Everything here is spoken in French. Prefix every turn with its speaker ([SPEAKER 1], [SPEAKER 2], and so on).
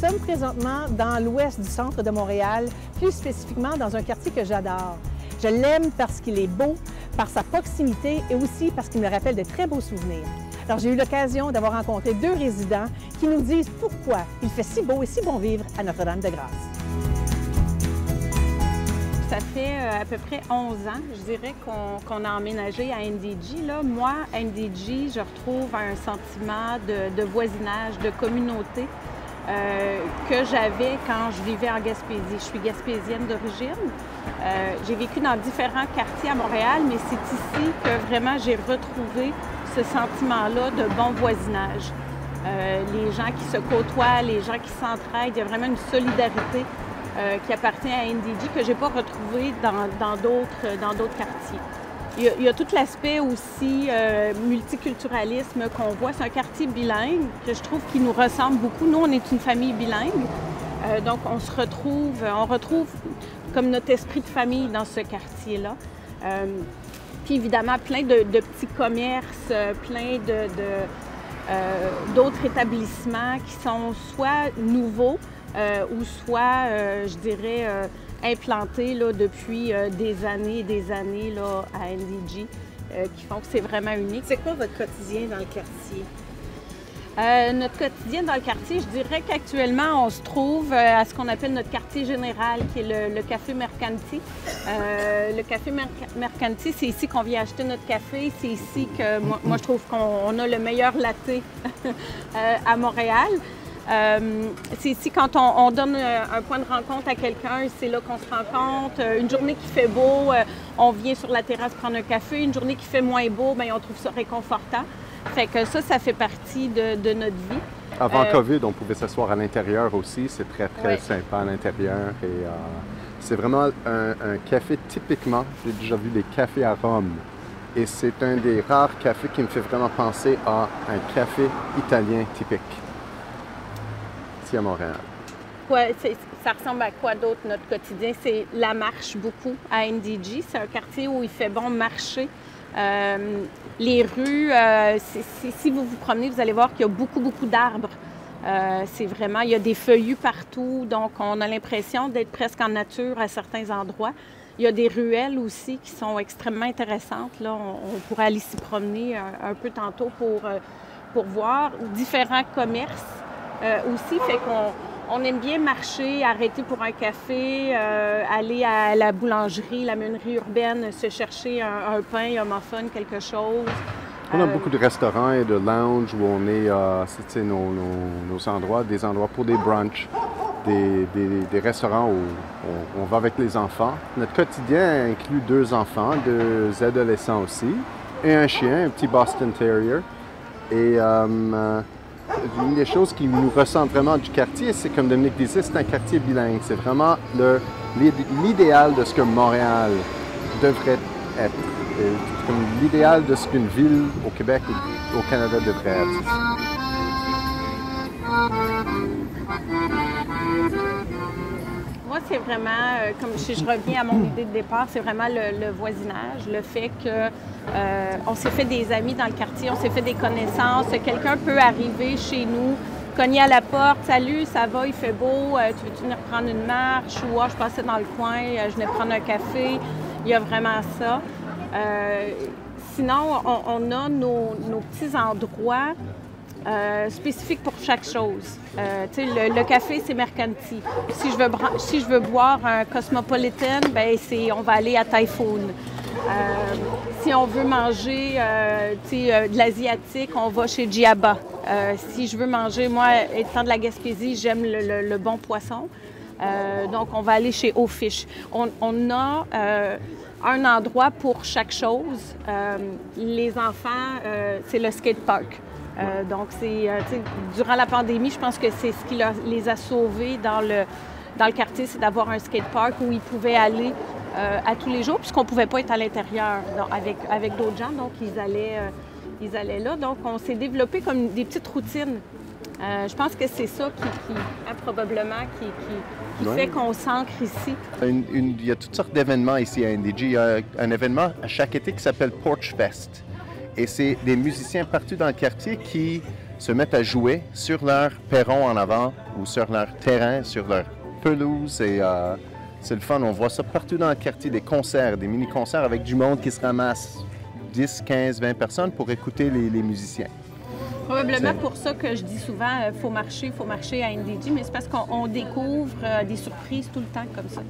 [SPEAKER 1] sommes présentement dans l'ouest du centre de Montréal, plus spécifiquement dans un quartier que j'adore. Je l'aime parce qu'il est beau, par sa proximité et aussi parce qu'il me rappelle de très beaux souvenirs. Alors, j'ai eu l'occasion d'avoir rencontré deux résidents qui nous disent pourquoi il fait si beau et si bon vivre à Notre-Dame-de-Grâce.
[SPEAKER 2] Ça fait à peu près 11 ans, je dirais, qu'on a emménagé à NDG. Là, moi, à NDG, je retrouve un sentiment de voisinage, de communauté que j'avais quand je vivais en Gaspésie. Je suis gaspésienne d'origine. J'ai vécu dans différents quartiers à Montréal, mais c'est ici que vraiment j'ai retrouvé ce sentiment-là de bon voisinage. Les gens qui se côtoient, les gens qui s'entraident, il y a vraiment une solidarité qui appartient à NDG que je n'ai pas retrouvé dans d'autres quartiers. Il y a tout l'aspect aussi multiculturalisme qu'on voit. C'est un quartier bilingue que je trouve qui nous ressemble beaucoup. Nous, on est une famille bilingue, donc on retrouve comme notre esprit de famille dans ce quartier-là. Puis évidemment, plein de petits commerces, plein d'autres établissements qui sont soit nouveaux, ou soit, je dirais, implantés là, depuis des années et des années là, à NDG, qui font que c'est vraiment unique.
[SPEAKER 1] C'est quoi votre quotidien dans le quartier?
[SPEAKER 2] Notre quotidien dans le quartier, je dirais qu'actuellement, on se trouve à ce qu'on appelle notre quartier général, qui est le Café Mercanti. Le Café Mercanti, c'est ici qu'on vient acheter notre café. C'est ici que moi je trouve qu'on a le meilleur latte à Montréal. C'est ici, quand on donne un point de rencontre à quelqu'un, c'est là qu'on se rencontre. Une journée qui fait beau, on vient sur la terrasse prendre un café. Une journée qui fait moins beau, bien, on trouve ça réconfortant. Fait que ça fait partie de notre vie.
[SPEAKER 3] Avant COVID, on pouvait s'asseoir à l'intérieur aussi. C'est très sympa à l'intérieur. Et c'est vraiment un café typiquement. J'ai déjà vu des cafés à Rome. Et c'est un des rares cafés qui me fait vraiment penser à un café italien typique. À Montréal.
[SPEAKER 2] Ouais, ça ressemble à quoi d'autre notre quotidien? C'est la marche beaucoup à NDG. C'est un quartier où il fait bon marcher. Les rues, si vous vous promenez, vous allez voir qu'il y a beaucoup d'arbres. C'est vraiment, il y a des feuillus partout, donc on a l'impression d'être presque en nature à certains endroits. Il y a des ruelles aussi qui sont extrêmement intéressantes. Là, on pourrait aller s'y promener un peu tantôt pour voir différents commerces. Aussi, fait qu'on aime bien marcher, arrêter pour un café, aller à la boulangerie, la meunerie urbaine, se chercher un pain, un muffin, quelque chose.
[SPEAKER 3] On a beaucoup de restaurants et de lounges où on est, c'est nos endroits, des endroits pour des brunchs, des restaurants où on va avec les enfants. Notre quotidien inclut 2 enfants, 2 adolescents aussi, et un chien, un petit Boston Terrier. Et une des choses qui nous ressemble vraiment du quartier, c'est comme Dominique disait, c'est un quartier bilingue. C'est vraiment l'idéal de ce que Montréal devrait être. C'est comme l'idéal de ce qu'une ville au Québec ou au Canada devrait être.
[SPEAKER 2] Moi, c'est vraiment, comme je reviens à mon idée de départ, c'est vraiment le voisinage, le fait que on s'est fait des amis dans le quartier, on s'est fait des connaissances. Quelqu'un peut arriver chez nous, cogner à la porte, « Salut, ça va, il fait beau, tu veux-tu venir prendre une marche? » Ou « je passais dans le coin, je venais prendre un café. » Il y a vraiment ça. Sinon, on a nos petits endroits spécifiques pour chaque chose. Le café, c'est Mercanti. Si je veux boire un Cosmopolitan, ben on va aller à Typhoon. Si on veut manger de l'asiatique, on va chez Djiaba. Si je veux manger, moi, étant de la Gaspésie, j'aime le bon poisson. Donc, on va aller chez O-Fish. On a un endroit pour chaque chose. Les enfants, c'est le skatepark. Donc, durant la pandémie, je pense que c'est ce qui les a sauvés dans le quartier, c'est d'avoir un skatepark où ils pouvaient aller à tous les jours, puisqu'on ne pouvait pas être à l'intérieur avec d'autres gens. Donc, ils allaient là. Donc, on s'est développé comme des petites routines. Je pense que c'est ça qui probablement qui fait qu'on s'ancre ici.
[SPEAKER 3] Il y a toutes sortes d'événements ici à NDG. Il y a un événement à chaque été qui s'appelle Porch Fest. Et c'est des musiciens partout dans le quartier qui se mettent à jouer sur leur perron en avant ou sur leur terrain, sur leur pelouse. Et c'est le fun. On voit ça partout dans le quartier, des concerts, des mini-concerts avec du monde qui se ramasse 10, 15, 20 personnes pour écouter les musiciens.
[SPEAKER 2] Probablement pour ça que je dis souvent, faut marcher à NDG, mais c'est parce qu'on découvre des surprises tout le temps comme ça.